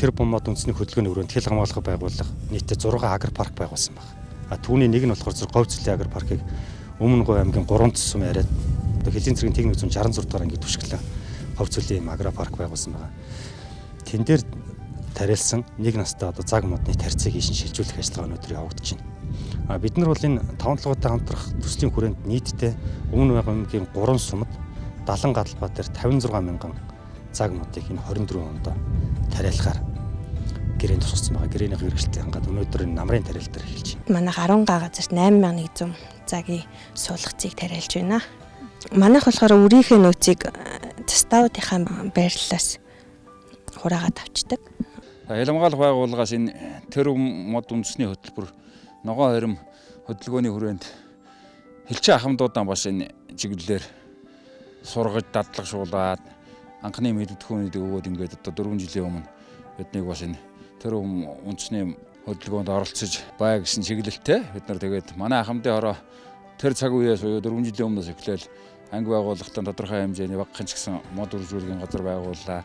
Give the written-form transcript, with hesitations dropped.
тэрбум мод үндэсний хөдөлгөөний хүрээнд хэл хамгаалах байгууллага нийтдээ 6 агропарк байгуулсан байна. Түүний нэг нь болохоор Говь Цэлийн агропаркыг Өмнө Говь аймгийн 3 тусам яриад хэлийн цэргийн техник 166 дугаар ангийн түшиглэн Говь Цэлийн агропарк байгуулсан байна. Тэн дээр тариалсан нэг настай заг модны тарьцыг хийшин шилжүүлэх ажиллагаа өнөөдөр явагдаж байна. Бид нар бол энэ 5 толгойтой хамтрах төслийн хүрээнд нийтдээ Өмнө Говь аймгийн 3 сумд Далан Гадалбаа дээр 56 мянган цаг модыг энэ 24 онд тариалахаар гэрээнд тусгасан байгаа. Гэрээний хэрэгжилтийг хангаад өнөөдөр энэ намрын тариал дээр эхэлж байна. Манайх 10 газарт 8100 цагийн суулгацыг тариалж байна. Манайх болохоор өрийнхөө нөөцийг заставуудынхаа байрлалаас хураагаад авчдаг. Хэл хамгаалах байгууллагаас энэ тэрбум мод үндэсний хөтөлбөр ногоон хорим хөдөлгөөний хүрээнд хэлчээ ахмадуудаа бас энэ чиглэлээр сургаж дадлагшуулаад анхны мэддэхүүнийг өгөөд ингээд одоо 4 жилийн өмнө биднийг бас энэ тэрбум үндэсний хөдөлгөөнд оролцож бай гэсэн чиглэлтэй бид нар тэгээд манай ахмадын хороо тэр цаг үеэс буюу 4 жилийн өмнөөс эхлээл анги байгууллагатай тодорхой хэмжээний багахан ч гэсэн мод үржүүлгийн газар байгууллаа.